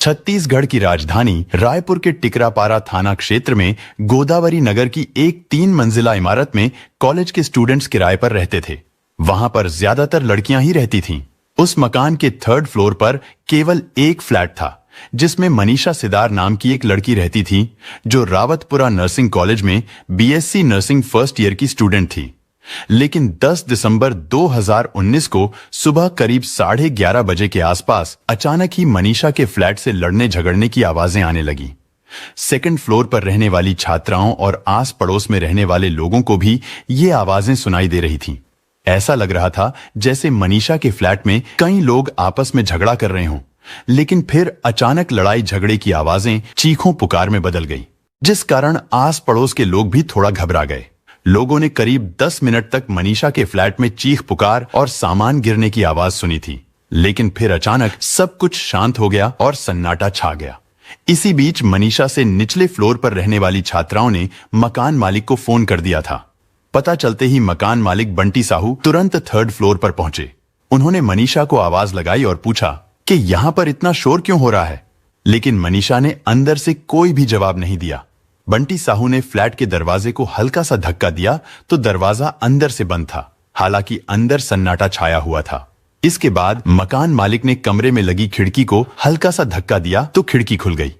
छत्तीसगढ़ की राजधानी रायपुर के टिकरापारा थाना क्षेत्र में गोदावरी नगर की एक 3 मंजिला इमारत में कॉलेज के स्टूडेंट्स किराए पर रहते थे। वहां पर ज्यादातर लड़कियां ही रहती थीं। उस मकान के 3rd फ्लोर पर केवल एक फ्लैट था, जिसमें मनीषा सिदार नाम की एक लड़की रहती थी, जो रावतपुरा नर्सिंग कॉलेज में बीएससी नर्सिंग फर्स्ट ईयर की स्टूडेंट थी। लेकिन 10 दिसंबर 2019 को सुबह करीब 11:30 बजे के आसपास अचानक ही मनीषा के फ्लैट से लड़ने झगड़ने की आवाजें आने लगी। 2nd फ्लोर पर रहने वाली छात्राओं और आस पड़ोस में रहने वाले लोगों को भी ये आवाजें सुनाई दे रही थीं। ऐसा लग रहा था जैसे मनीषा के फ्लैट में कई लोग आपस में झगड़ा कर रहे हों। लेकिन फिर अचानक लड़ाई झगड़े की आवाजें चीखों पुकार में बदल गई, जिस कारण आस पड़ोस के लोग भी थोड़ा घबरा गए। लोगों ने करीब 10 मिनट तक मनीषा के फ्लैट में चीख पुकार और सामान गिरने की आवाज सुनी थी। लेकिन फिर अचानक सब कुछ शांत हो गया और सन्नाटा छा गया। इसी बीच मनीषा से निचले फ्लोर पर रहने वाली छात्राओं ने मकान मालिक को फोन कर दिया था। पता चलते ही मकान मालिक बंटी साहू तुरंत 3rd फ्लोर पर पहुंचे। उन्होंने मनीषा को आवाज लगाई और पूछा कि यहां पर इतना शोर क्यों हो रहा है। लेकिन मनीषा ने अंदर से कोई भी जवाब नहीं दिया। बंटी साहू ने फ्लैट के दरवाजे को हल्का सा धक्का दिया तो दरवाजा अंदर से बंद था। हालांकि अंदर सन्नाटा छाया हुआ था। इसके बाद मकान मालिक ने कमरे में लगी खिड़की को हल्का सा धक्का दिया तो खिड़की खुल गई,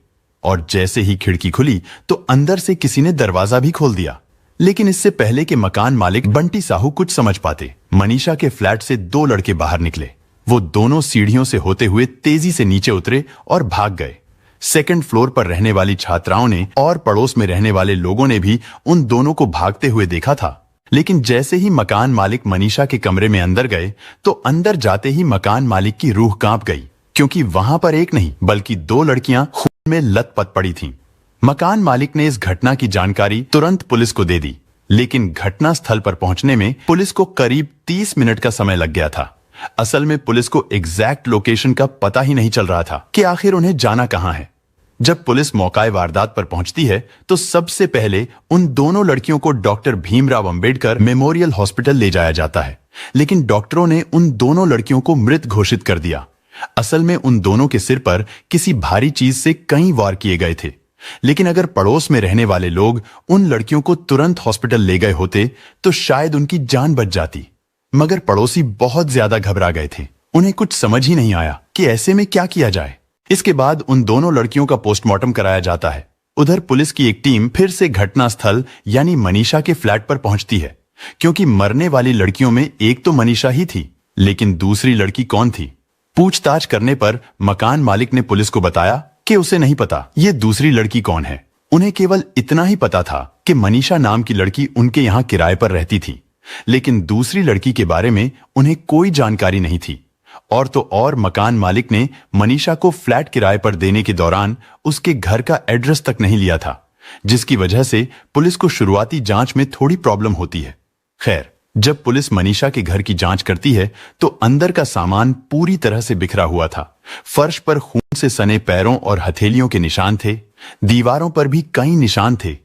और जैसे ही खिड़की खुली तो अंदर से किसी ने दरवाजा भी खोल दिया। लेकिन इससे पहले कि मकान मालिक बंटी साहू कुछ समझ पाते, मनीषा के फ्लैट से 2 लड़के बाहर निकले। वो दोनों सीढ़ियों से होते हुए तेजी से नीचे उतरे और भाग गए। 2nd फ्लोर पर रहने वाली छात्राओं ने और पड़ोस में रहने वाले लोगों ने भी उन दोनों को भागते हुए देखा था। लेकिन जैसे ही मकान मालिक मनीषा के कमरे में अंदर गए तो अंदर जाते ही मकान मालिक की रूह कांप गई, क्योंकि वहां पर एक नहीं बल्कि 2 लड़कियां खून में लथपथ पड़ी थीं। मकान मालिक ने इस घटना की जानकारी तुरंत पुलिस को दे दी। लेकिन घटना स्थल पर पहुंचने में पुलिस को करीब 30 मिनट का समय लग गया था। असल में पुलिस को एग्जैक्ट लोकेशन का पता ही नहीं चल रहा था कि आखिर उन्हें जाना कहां है। जब पुलिस मौके वारदात पर पहुंचती है तो सबसे पहले उन दोनों लड़कियों को doctor Bhimrao Ambedkar memorial hospital ले जाया जाता है। लेकिन डॉक्टरों ने उन दोनों लड़कियों को मृत घोषित कर दिया। असल में उन दोनों के सिर पर किसी भारी चीज से कई वार किए गए थे। लेकिन अगर पड़ोस में रहने वाले लोग उन लड़कियों को तुरंत हॉस्पिटल ले गए होते तो शायद उनकी जान बच जाती। मगर पड़ोसी बहुत ज्यादा घबरा गए थे। उन्हें कुछ समझ ही नहीं आया कि ऐसे में क्या किया जाए। इसके बाद उन दोनों लड़कियों का पोस्टमार्टम कराया जाता है। उधर पुलिस की एक टीम फिर से घटनास्थल यानी मनीषा के फ्लैट पर पहुंचती है, क्योंकि मरने वाली लड़कियों में एक तो मनीषा ही थी, लेकिन दूसरी लड़की कौन थी? पूछताछ करने पर मकान मालिक ने पुलिस को बताया कि उसे नहीं पता ये दूसरी लड़की कौन है। उन्हें केवल इतना ही पता था कि मनीषा नाम की लड़की उनके यहाँ किराए पर रहती थी, लेकिन दूसरी लड़की के बारे में उन्हें कोई जानकारी नहीं थी। और तो और मकान मालिक ने मनीषा को फ्लैट किराए पर देने के दौरान उसके घर का एड्रेस तक नहीं लिया था, जिसकी वजह से पुलिस को शुरुआती जांच में थोड़ी प्रॉब्लम होती है। खैर, जब पुलिस मनीषा के घर की जांच करती है तो अंदर का सामान पूरी तरह से बिखरा हुआ था। फर्श पर खून से सने पैरों और हथेलियों के निशान थे। दीवारों पर भी कई निशान थे।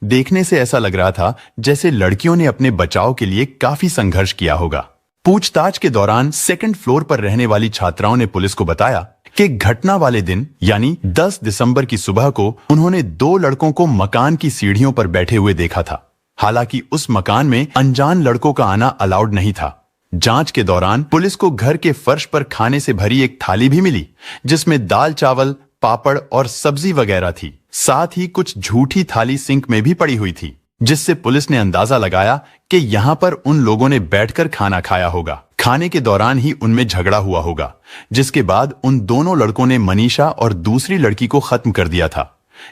देखने से ऐसा लग रहा था जैसे लड़कियों ने अपने बचाव के लिए काफी संघर्ष किया होगा। पूछताछ के दौरान 2nd फ्लोर पर रहने वाली छात्राओं ने पुलिस को बताया कि घटना वाले दिन यानी 10 दिसंबर की सुबह को उन्होंने 2 लड़कों को मकान की सीढ़ियों पर बैठे हुए देखा था। हालांकि उस मकान में अनजान लड़कों का आना अलाउड नहीं था। जांच के दौरान पुलिस को घर के फर्श पर खाने से भरी एक थाली भी मिली, जिसमें दाल चावल, पापड़ और सब्जी वगैरह थी। साथ ही कुछ झूठी थाली सिंक में भी पड़ी हुई थी, जिससे पुलिस ने अंदाजा लगाया कि यहां पर उन लोगों ने बैठकर खाना खाया होगा। खाने के दौरान ही उनमें झगड़ा हुआ होगा, जिसके बाद उन दोनों लड़कों ने मनीषा और दूसरी लड़की को खत्म कर दिया था।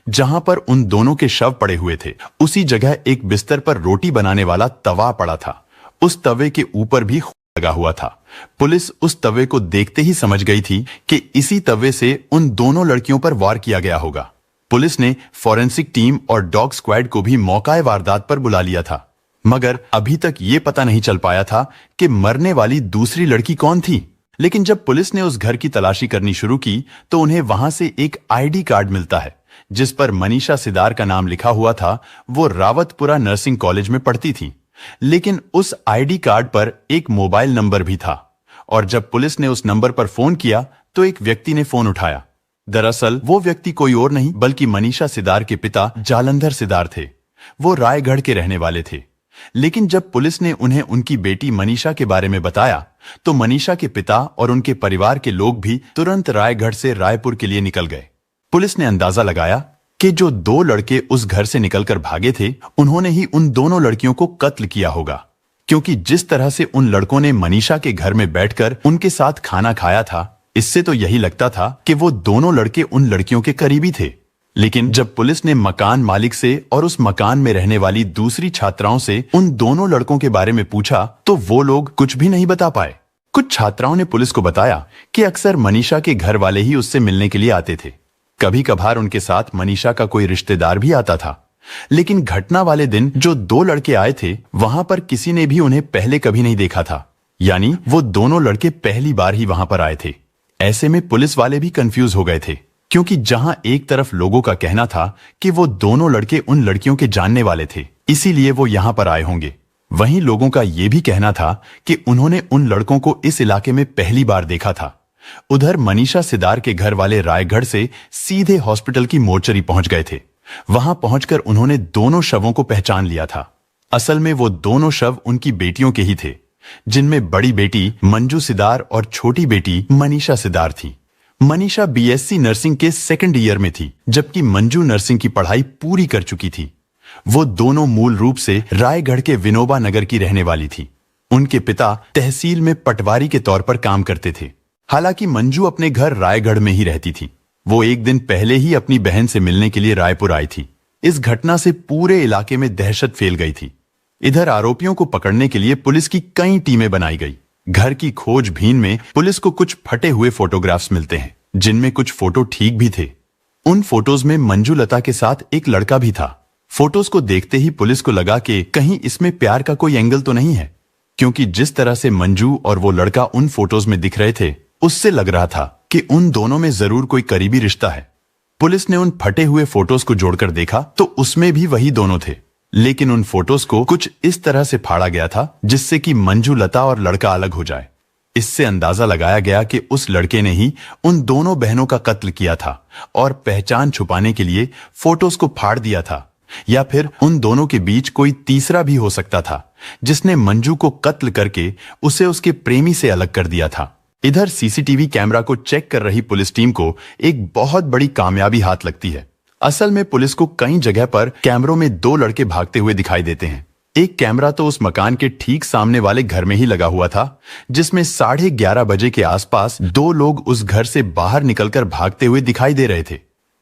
जहां पर उन दोनों के शव पड़े हुए थे, उसी जगह एक बिस्तर पर रोटी बनाने वाला तवा पड़ा था। उस तवे के ऊपर भी खून लगा हुआ था। पुलिस उस तवे को देखते ही समझ गई थी कि इसी तवे से उन दोनों लड़कियों पर वार किया गया होगा। पुलिस ने फॉरेंसिक टीम और डॉग स्क्वाड को भी मौके वारदात पर बुला लिया था, मगर अभी तक ये पता नहीं चल पाया था कि मरने वाली दूसरी लड़की कौन थी। लेकिन जब पुलिस ने उस घर की तलाशी करनी शुरू की तो उन्हें वहां से एक आईडी कार्ड मिलता है, जिस पर मनीषा सिदार का नाम लिखा हुआ था। वो रावतपुरा नर्सिंग कॉलेज में पढ़ती थी। लेकिन उस आईडी कार्ड पर एक मोबाइल नंबर भी था, और जब पुलिस ने उस नंबर पर फोन किया तो एक व्यक्ति ने फोन उठाया। दरअसल वो व्यक्ति कोई और नहीं बल्कि मनीषा सिदार के पिता जालंधर सिदार थे। वो रायगढ़ के रहने वाले थे। लेकिन जब पुलिस ने उन्हें उनकी बेटी मनीषा के बारे में बताया तो मनीषा के पिता और उनके परिवार के लोग भी तुरंत रायगढ़ से रायपुर के लिए निकल गए। पुलिस ने अंदाजा लगाया कि जो दो लड़के उस घर से निकलकर भागे थे उन्होंने ही उन दोनों लड़कियों को कत्ल किया होगा, क्योंकि जिस तरह से उन लड़कों ने मनीषा के घर में बैठकर उनके साथ खाना खाया था, इससे तो यही लगता था कि वो दोनों लड़के उन लड़कियों के करीबी थे। लेकिन जब पुलिस ने मकान मालिक से और उस मकान में रहने वाली दूसरी छात्राओं से उन दोनों लड़कों के बारे में पूछा तो वो लोग कुछ भी नहीं बता पाए। कुछ छात्राओं ने पुलिस को बताया कि अक्सर मनीषा के घर वाले ही उससे मिलने के लिए आते थे। कभी कभार उनके साथ मनीषा का कोई रिश्तेदार भी आता था। लेकिन घटना वाले दिन जो दो लड़के आए थे वहां पर किसी ने भी उन्हें पहले कभी नहीं देखा था, यानी वो दोनों लड़के पहली बार ही वहां पर आए थे। ऐसे में पुलिस वाले भी कंफ्यूज हो गए थे, क्योंकि जहां एक तरफ लोगों का कहना था कि वो दोनों लड़के उन लड़कियों के जानने वाले थे, इसीलिए वो यहां पर आए होंगे, वहीं लोगों का यह भी कहना था कि उन्होंने उन लड़कों को इस इलाके में पहली बार देखा था। उधर मनीषा सिदार के घर वाले रायगढ़ से सीधे हॉस्पिटल की मोर्चरी पहुंच गए थे। वहां पहुंचकर उन्होंने दोनों शवों को पहचान लिया था। असल में वो दोनों शव उनकी बेटियों के ही थे, जिनमें बड़ी बेटी मंजू सिदार और छोटी बेटी मनीषा सिदार थी। मनीषा बीएससी नर्सिंग के सेकंड ईयर में थी, जबकि मंजू नर्सिंग की पढ़ाई पूरी कर चुकी थी। वो दोनों मूल रूप से रायगढ़ के विनोबा नगर की रहने वाली थी। उनके पिता तहसील में पटवारी के तौर पर काम करते थे। हालांकि मंजू अपने घर रायगढ़ में ही रहती थी। वो एक दिन पहले ही अपनी बहन से मिलने के लिए रायपुर आई थी। इस घटना से पूरे इलाके में दहशत फैल गई थी। इधर आरोपियों को पकड़ने के लिए पुलिस की कई टीमें बनाई गई। घर की खोजबीन में पुलिस को कुछ फटे हुए फोटोग्राफ्स मिलते हैं, जिनमें कुछ फोटो ठीक भी थे। उन फोटोज में मंजू लता के साथ एक लड़का भी था। फोटोज को देखते ही पुलिस को लगा कि कहीं इसमें प्यार का कोई एंगल तो नहीं है, क्योंकि जिस तरह से मंजू और वो लड़का उन फोटोज में दिख रहे थे, उससे लग रहा था कि उन दोनों में जरूर कोई करीबी रिश्ता है। पुलिस ने उन फटे हुए फोटोज को जोड़कर देखा तो उसमें भी वही दोनों थे, लेकिन उन फोटोज को कुछ इस तरह से फाड़ा गया था जिससे कि मंजू लता और लड़का अलग हो जाए। इससे अंदाजा लगाया गया कि उस लड़के ने ही उन दोनों बहनों का कत्ल किया था और पहचान छुपाने के लिए फोटोज को फाड़ दिया था, या फिर उन दोनों के बीच कोई तीसरा भी हो सकता था जिसने मंजू को कत्ल करके उसे उसके प्रेमी से अलग कर दिया था। इधर सीसीटीवी कैमरा को चेक कर रही पुलिस टीम को एक बहुत बड़ी कामयाबी हाथ लगती है। असल में पुलिस को कई जगह पर कैमरों में दो लड़के भागते हुए दिखाई देते हैं। एक कैमरा तो उस मकान के ठीक सामने वाले घर में ही लगा हुआ था, जिसमें 11:30 बजे के आसपास दो लोग उस घर से बाहर निकलकर भागते हुए दिखाई दे रहे थे।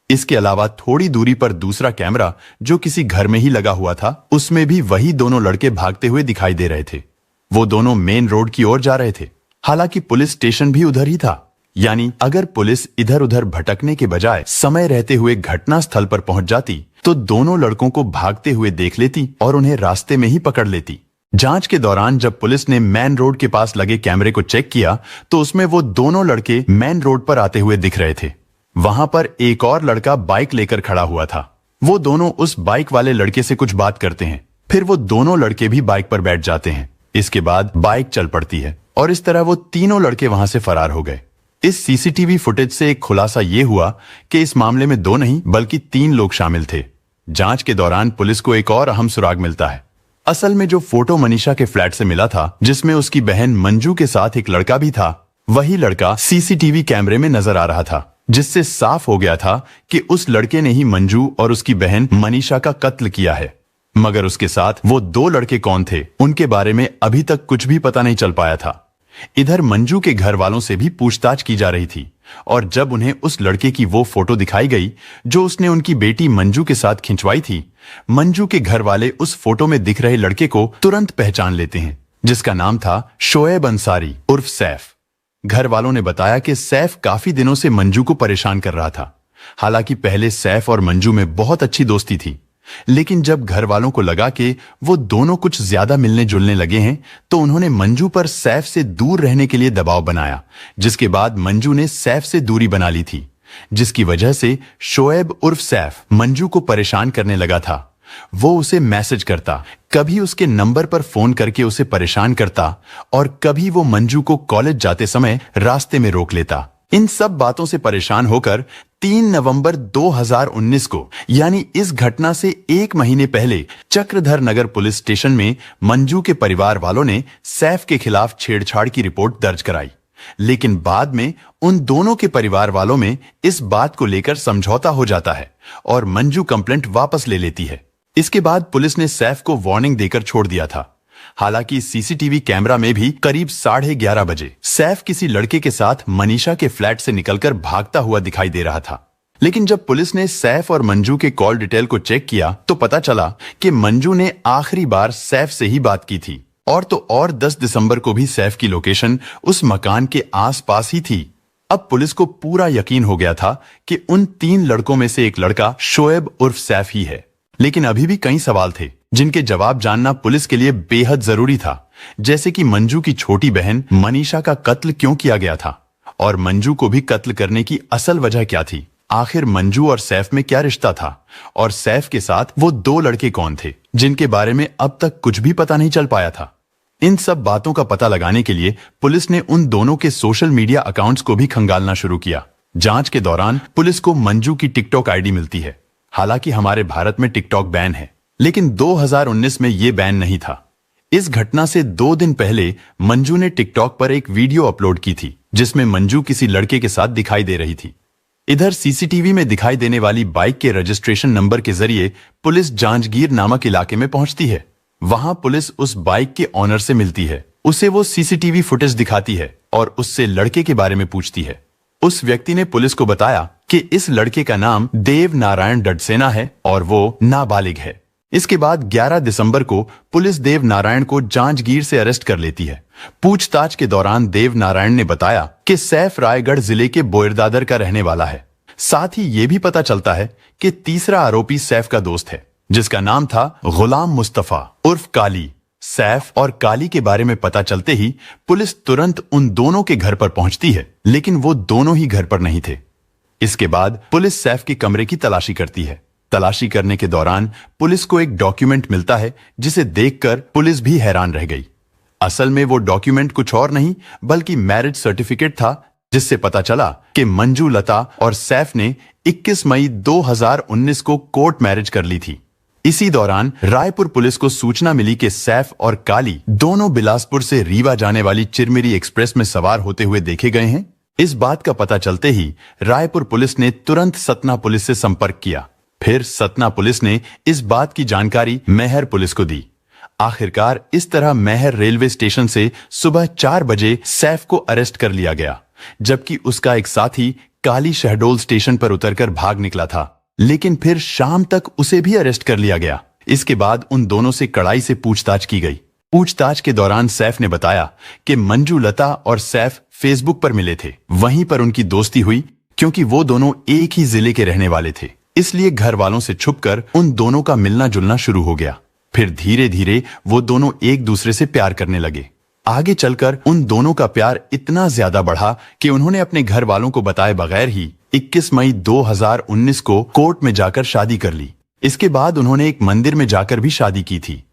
इसके अलावा थोड़ी दूरी पर दूसरा कैमरा जो किसी घर में ही लगा हुआ था, उसमें भी वही दोनों लड़के भागते हुए दिखाई दे रहे थे। वो दोनों मेन रोड की ओर जा रहे थे। हालांकि पुलिस स्टेशन भी उधर ही था, यानी अगर पुलिस इधर उधर भटकने के बजाय समय रहते हुए घटना स्थल पर पहुंच जाती तो दोनों लड़कों को भागते हुए देख लेती और उन्हें रास्ते में ही पकड़ लेती। जांच के दौरान जब पुलिस ने मेन रोड के पास लगे कैमरे को चेक किया तो उसमें वो दोनों लड़के मेन रोड पर आते हुए दिख रहे थे। वहां पर एक और लड़का बाइक लेकर खड़ा हुआ था। वो दोनों उस बाइक वाले लड़के से कुछ बात करते हैं, फिर वो दोनों लड़के भी बाइक पर बैठ जाते हैं। इसके बाद बाइक चल पड़ती है और इस तरह वो तीनों लड़के वहां से फरार हो गए। इस सीसीटीवी फुटेज से एक खुलासा ये हुआ कि इस मामले में दो नहीं बल्कि 3 लोग शामिल थे। जांच के दौरान पुलिस को एक और अहम सुराग मिलता है। असल में जो फोटो मनीषा के फ्लैट से मिला था, जिसमें उसकी बहन मंजू के साथ एक लड़का भी था, वही लड़का सीसीटीवी कैमरे में नजर आ रहा था, जिससे साफ हो गया था कि उस लड़के ने ही मंजू और उसकी बहन मनीषा का कत्ल किया है। मगर उसके साथ वो 2 लड़के कौन थे, उनके बारे में अभी तक कुछ भी पता नहीं चल पाया था। इधर मंजू के घर वालों से भी पूछताछ की जा रही थी और जब उन्हें उस लड़के की वो फोटो दिखाई गई जो उसने उनकी बेटी मंजू के साथ खिंचवाई थी, मंजू के घर वाले उस फोटो में दिख रहे लड़के को तुरंत पहचान लेते हैं, जिसका नाम था शोएब अंसारी उर्फ सैफ। घर वालों ने बताया कि सैफ काफी दिनों से मंजू को परेशान कर रहा था। हालांकि पहले सैफ और मंजू में बहुत अच्छी दोस्ती थी, लेकिन जब घर वालों को लगा कि वो दोनों कुछ ज्यादा मिलने जुलने लगे हैं तो उन्होंने मंजू पर सैफ से दूर रहने के लिए दबाव बनाया, जिसके बाद मंजू ने सैफ से दूरी बना ली थी, जिसकी वजह से शोएब उर्फ सैफ मंजू को परेशान करने लगा था। वो उसे मैसेज करता, कभी उसके नंबर पर फोन करके उसे परेशान करता और कभी वो मंजू को कॉलेज जाते समय रास्ते में रोक लेता। इन सब बातों से परेशान होकर 3 नवंबर 2019 को, यानी इस घटना से 1 महीने पहले, चक्रधर नगर पुलिस स्टेशन में मंजू के परिवार वालों ने सैफ के खिलाफ छेड़छाड़ की रिपोर्ट दर्ज कराई। लेकिन बाद में उन दोनों के परिवार वालों में इस बात को लेकर समझौता हो जाता है और मंजू कंप्लेंट वापस ले लेती है। इसके बाद पुलिस ने सैफ को वार्निंग देकर छोड़ दिया था। हालांकि सीसीटीवी कैमरा में भी करीब 11:30 बजे सैफ किसी लड़के के साथ मनीषा के फ्लैट से निकलकर भागता हुआ दिखाई दे रहा था। लेकिन जब पुलिस ने सैफ और मंजू के कॉल डिटेल को चेक किया तो पता चला कि मंजू ने आखिरी बार सैफ से ही बात की थी, और तो और 10 दिसंबर को भी सैफ की लोकेशन उस मकान के आसपास ही थी। अब पुलिस को पूरा यकीन हो गया था कि उन 3 लड़कों में से एक लड़का शोएब उर्फ सैफ ही है। लेकिन अभी भी कई सवाल थे जिनके जवाब जानना पुलिस के लिए बेहद जरूरी था, जैसे कि मंजू की छोटी बहन मनीषा का कत्ल क्यों किया गया था, और मंजू को भी कत्ल करने की असल वजह क्या थी। आखिर मंजू और सैफ में क्या रिश्ता था, और सैफ के साथ वो 2 लड़के कौन थे जिनके बारे में अब तक कुछ भी पता नहीं चल पाया था। इन सब बातों का पता लगाने के लिए पुलिस ने उन दोनों के सोशल मीडिया अकाउंट्स को भी खंगालना शुरू किया। जांच के दौरान पुलिस को मंजू की टिकटॉक आईडी मिलती है। हालांकि हमारे भारत में टिकटॉक बैन है, लेकिन 2019 में ये बैन नहीं था। इस घटना से 2 दिन पहले मंजू ने टिकटॉक पर एक वीडियो अपलोड की थी जिसमें मंजू किसी लड़के के साथ दिखाई दे रही थी। इधर सीसीटीवी में दिखाई देने वाली बाइक के रजिस्ट्रेशन नंबर के जरिए पुलिस जांजगीर नामक इलाके में पहुंचती है। वहां पुलिस उस बाइक के ऑनर से मिलती है, उसे वो सीसीटीवी फुटेज दिखाती है और उससे लड़के के बारे में पूछती है। उस व्यक्ति ने पुलिस को बताया कि इस लड़के का नाम देव नारायण डडसेना है और वो नाबालिग है। इसके बाद 11 दिसंबर को पुलिस देव नारायण को जांजगीर से अरेस्ट कर लेती है। पूछताछ के दौरान देव नारायण ने बताया कि सैफ रायगढ़ जिले के बोयरदादर का रहने वाला है। साथ ही ये भी पता चलता है कि तीसरा आरोपी सैफ का दोस्त है जिसका नाम था गुलाम मुस्तफा उर्फ काली। सैफ और काली के बारे में पता चलते ही पुलिस तुरंत उन दोनों के घर पर पहुंचती है, लेकिन वो दोनों ही घर पर नहीं थे। इसके बाद पुलिस सैफ के कमरे की तलाशी करती है। तलाशी करने के दौरान पुलिस को एक डॉक्यूमेंट मिलता है जिसे देखकर पुलिस भी हैरान रह गई। असल में वो डॉक्यूमेंट कुछ और नहीं बल्कि मैरिज सर्टिफिकेट था, जिससे पता चला कि मंजू लता और सैफ ने 21 मई 2019 को कोर्ट मैरिज कर ली थी। इसी दौरान रायपुर पुलिस को सूचना मिली कि सैफ और काली दोनों बिलासपुर से रीवा जाने वाली चिरमिरी एक्सप्रेस में सवार होते हुए देखे गए हैं। इस बात का पता चलते ही रायपुर पुलिस ने तुरंत सतना पुलिस से संपर्क किया। फिर सतना पुलिस ने इस बात की जानकारी मैहर पुलिस को दी। आखिरकार इस तरह मैहर रेलवे स्टेशन से सुबह 4 बजे सैफ को अरेस्ट कर लिया गया, जबकि उसका एक साथी काली शहडोल स्टेशन पर उतरकर भाग निकला था, लेकिन फिर शाम तक उसे भी अरेस्ट कर लिया गया। इसके बाद उन दोनों से कड़ाई से पूछताछ की गई। पूछताछ के दौरान सैफ ने बताया कि मंजू लता और सैफ फेसबुक पर मिले थे। वहीं पर उनकी दोस्ती हुई क्योंकि वो दोनों एक ही जिले के रहने वाले थे, इसलिए घर वालों से छुपकर उन दोनों का मिलना जुलना शुरू हो गया। फिर धीरे धीरे वो दोनों एक दूसरे से प्यार करने लगे। आगे चलकर उन दोनों का प्यार इतना ज्यादा बढ़ा कि उन्होंने अपने घर वालों को बताए बगैर ही 21 मई 2019 को कोर्ट में जाकर शादी कर ली। इसके बाद उन्होंने एक मंदिर में जाकर भी शादी की थी।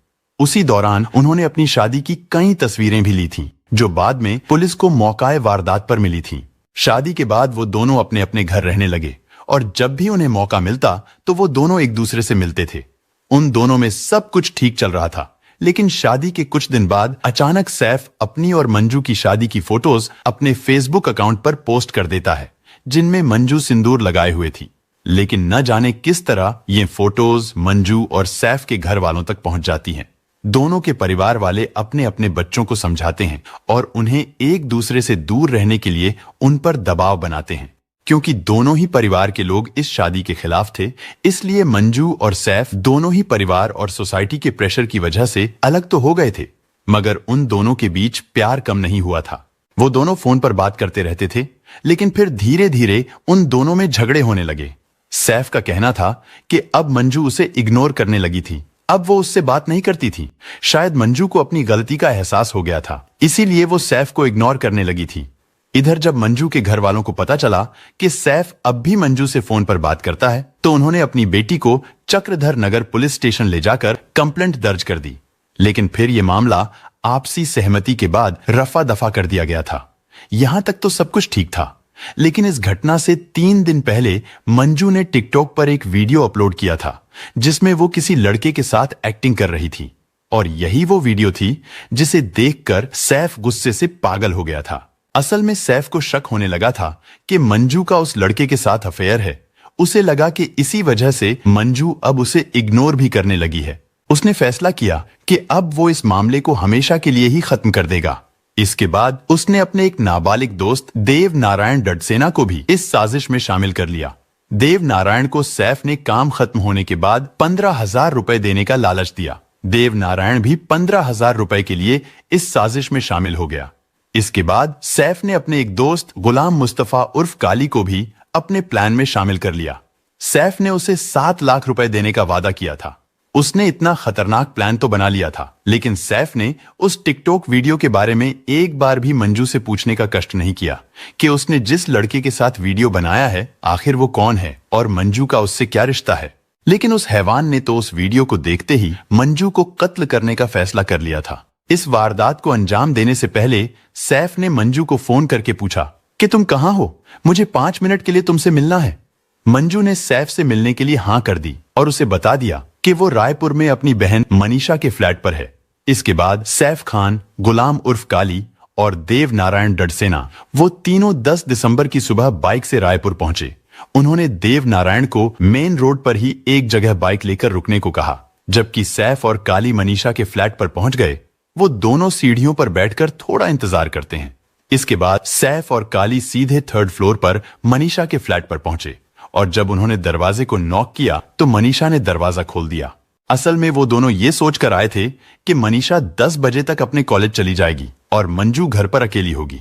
उसी दौरान उन्होंने अपनी शादी की कई तस्वीरें भी ली थीं, जो बाद में पुलिस को मौकाए वारदात पर मिली थीं। शादी के बाद वो दोनों अपने अपने घर रहने लगे और जब भी उन्हें मौका मिलता तो वो दोनों एक दूसरे से मिलते थे। उन दोनों में सब कुछ ठीक चल रहा था, लेकिन शादी के कुछ दिन बाद अचानक सैफ अपनी और मंजू की शादी की फोटोज अपने फेसबुक अकाउंट पर पोस्ट कर देता है, जिनमें मंजू सिंदूर लगाए हुए थी। लेकिन न जाने किस तरह ये फोटोज मंजू और सैफ के घर वालों तक पहुंच जाती हैं। दोनों के परिवार वाले अपने अपने बच्चों को समझाते हैं और उन्हें एक दूसरे से दूर रहने के लिए उन पर दबाव बनाते हैं। क्योंकि दोनों ही परिवार के लोग इस शादी के खिलाफ थे, इसलिए मंजू और सैफ दोनों ही परिवार और सोसाइटी के प्रेशर की वजह से अलग तो हो गए थे, मगर उन दोनों के बीच प्यार कम नहीं हुआ था। वो दोनों फोन पर बात करते रहते थे, लेकिन फिर धीरे धीरे उन दोनों में झगड़े होने लगे। सैफ का कहना था कि अब मंजू उसे इग्नोर करने लगी थी, अब वो उससे बात नहीं करती थी। शायद मंजू को अपनी गलती का एहसास हो गया था, इसीलिए वो सैफ को इग्नोर करने लगी थी। इधर जब मंजू के घर वालों को पता चला कि सैफ अब भी मंजू से फोन पर बात करता है, तो उन्होंने अपनी बेटी को चक्रधर नगर पुलिस स्टेशन ले जाकर कंप्लेंट दर्ज कर दी। लेकिन फिर यह मामला आपसी सहमति के बाद रफा दफा कर दिया गया था। यहां तक तो सब कुछ ठीक था, लेकिन इस घटना से 3 दिन पहले मंजू ने टिकटॉक पर एक वीडियो अपलोड किया था जिसमें वो किसी लड़के के साथ एक्टिंग कर रही थी, और यही वो वीडियो थी जिसे देखकर सैफ गुस्से से पागल हो गया था। असल में सैफ को शक होने लगा था कि मंजू का उस लड़के के साथ अफेयर है। उसे लगा कि इसी वजह से मंजू अब उसे इग्नोर भी करने लगी है। उसने फैसला किया कि अब वो इस मामले को हमेशा के लिए ही खत्म कर देगा। इसके बाद उसने अपने एक नाबालिग दोस्त देव नारायण डडसेना को भी इस साजिश में शामिल कर लिया। देव नारायण को सैफ ने काम खत्म होने के बाद 15,000 रुपए देने का लालच दिया। देव नारायण भी 15,000 रुपए के लिए इस साजिश में शामिल हो गया। इसके बाद सैफ ने अपने एक दोस्त गुलाम मुस्तफा उर्फ काली को भी अपने प्लान में शामिल कर लिया। सैफ ने उसे 7 लाख रुपए देने का वादा किया था। उसने इतना खतरनाक प्लान तो बना लिया था, लेकिन सैफ ने उस टिकटॉक वीडियो के बारे में एक बार भी मंजू से पूछने का कष्ट नहीं किया कि उसने जिस लड़के के साथ वीडियो बनाया है आखिर वो कौन है और मंजू का उससे क्या रिश्ता है। लेकिन उस हैवान ने तो उस वीडियो को देखते ही मंजू को कत्ल करने का फैसला कर लिया था। इस वारदात को अंजाम देने से पहले सैफ ने मंजू को फोन करके पूछा कि तुम कहां हो, मुझे 5 मिनट के लिए तुमसे मिलना है। मंजू ने सैफ से मिलने के लिए हां कर दी और उसे बता दिया कि वो रायपुर में अपनी बहन मनीषा के फ्लैट पर है। इसके बाद सैफ खान, गुलाम उर्फ काली और देव नारायण डडसेना वो तीनों 10 दिसंबर की सुबह बाइक से रायपुर पहुंचे। उन्होंने देव नारायण को मेन रोड पर ही एक जगह बाइक लेकर रुकने को कहा। जबकि सैफ और काली मनीषा के फ्लैट पर पहुंच गए। वो दोनों सीढ़ियों पर बैठकर थोड़ा इंतजार करते हैं। इसके बाद सैफ और काली सीधे 3rd फ्लोर पर मनीषा के फ्लैट पर पहुंचे और जब उन्होंने दरवाजे को नॉक किया तो मनीषा ने दरवाजा खोल दिया। असल में वो दोनों ये सोचकर आए थे कि मनीषा 10 बजे तक अपने कॉलेज चली जाएगी और मंजू घर पर अकेली होगी।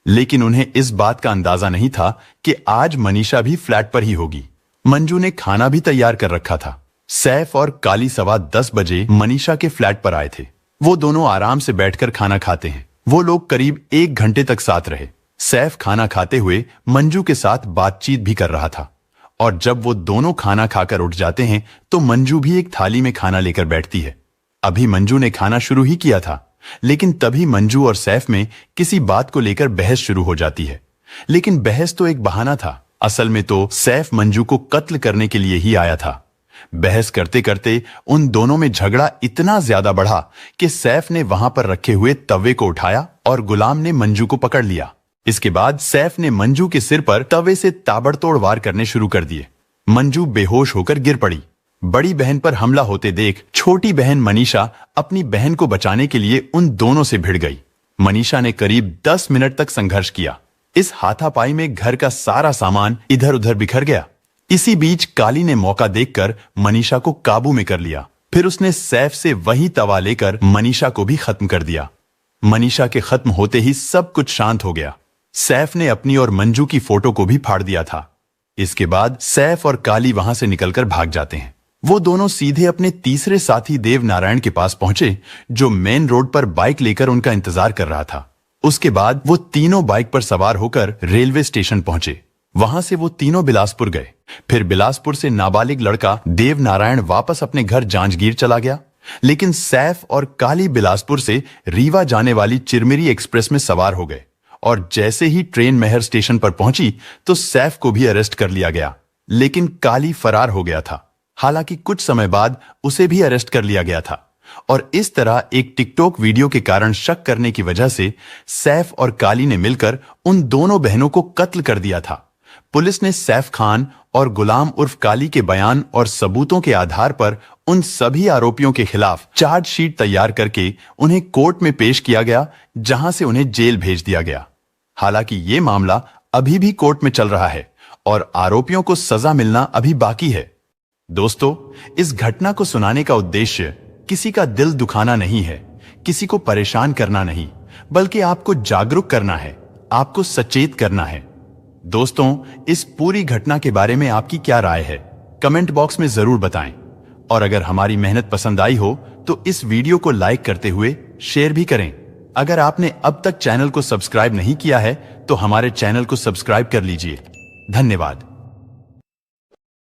लेकिन उन्हें इस बात का अंदाजा नहीं था कि आज मनीषा भी फ्लैट पर ही होगी। मंजू ने खाना भी तैयार कर रखा था। सैफ और काली 10:15 बजे मनीषा के फ्लैट पर आए थे। वो दोनों आराम से बैठकर खाना खाते हैं। वो लोग करीब 1 घंटे तक साथ रहे। सैफ खाना खाते हुए मंजू के साथ बातचीत भी कर रहा था और जब वो दोनों खाना खाकर उठ जाते हैं तो मंजू भी एक थाली में खाना लेकर बैठती है। अभी मंजू ने खाना शुरू ही किया था, लेकिन तभी मंजू और सैफ में किसी बात को लेकर बहस शुरू हो जाती है। लेकिन बहस तो एक बहाना था। असल में तो सैफ मंजू को कत्ल करने के लिए ही आया था। बहस करते करते उन दोनों में झगड़ा इतना ज्यादा बढ़ा कि सैफ ने वहां पर रखे हुए तवे को उठाया और गुलाम ने मंजू को पकड़ लिया। इसके बाद सैफ ने मंजू के सिर पर तवे से ताबड़तोड़ वार करने शुरू कर दिए। मंजू बेहोश होकर गिर पड़ी। बड़ी बहन पर हमला होते देख छोटी बहन मनीषा अपनी बहन को बचाने के लिए उन दोनों से भिड़ गई। मनीषा ने करीब 10 मिनट तक संघर्ष किया। इस हाथापाई में घर का सारा सामान इधर उधर बिखर गया। इसी बीच काली ने मौका देखकर मनीषा को काबू में कर लिया। फिर उसने सैफ से वही तवा लेकर मनीषा को भी खत्म कर दिया। मनीषा के खत्म होते ही सब कुछ शांत हो गया। सैफ ने अपनी और मंजू की फोटो को भी फाड़ दिया था। इसके बाद सैफ और काली वहां से निकलकर भाग जाते हैं। वो दोनों सीधे अपने तीसरे साथी देव नारायण के पास पहुंचे, जो मेन रोड पर बाइक लेकर उनका इंतजार कर रहा था। उसके बाद वो तीनों बाइक पर सवार होकर रेलवे स्टेशन पहुंचे। वहां से वो तीनों बिलासपुर गए। फिर बिलासपुर से नाबालिग लड़का देव नारायण वापस अपने घर जांजगीर चला गया। लेकिन सैफ और काली बिलासपुर से रीवा जाने वाली चिरमिरी एक्सप्रेस में सवार हो गए और जैसे ही ट्रेन मेहर स्टेशन पर पहुंची तो सैफ को भी अरेस्ट कर लिया गया। लेकिन काली फरार हो गया था। हालांकि कुछ समय बाद उसे भी अरेस्ट कर लिया गया था और इस तरह एक टिकटॉक वीडियो के कारण शक करने की वजह से सैफ और काली ने मिलकर उन दोनों बहनों को कत्ल कर दिया था। पुलिस ने सैफ खान और गुलाम उर्फ काली के बयान और सबूतों के आधार पर उन सभी आरोपियों के खिलाफ चार्जशीट तैयार करके उन्हें कोर्ट में पेश किया गया, जहां से उन्हें जेल भेज दिया गया। हालांकि ये मामला अभी भी कोर्ट में चल रहा है और आरोपियों को सजा मिलना अभी बाकी है। दोस्तों, इस घटना को सुनाने का उद्देश्य किसी का दिल दुखाना नहीं है, किसी को परेशान करना नहीं, बल्कि आपको जागरूक करना है, आपको सचेत करना है। दोस्तों, इस पूरी घटना के बारे में आपकी क्या राय है, कमेंट बॉक्स में जरूर बताएं। और अगर हमारी मेहनत पसंद आई हो तो इस वीडियो को लाइक करते हुए शेयर भी करें। अगर आपने अब तक चैनल को सब्सक्राइब नहीं किया है तो हमारे चैनल को सब्सक्राइब कर लीजिए। धन्यवाद।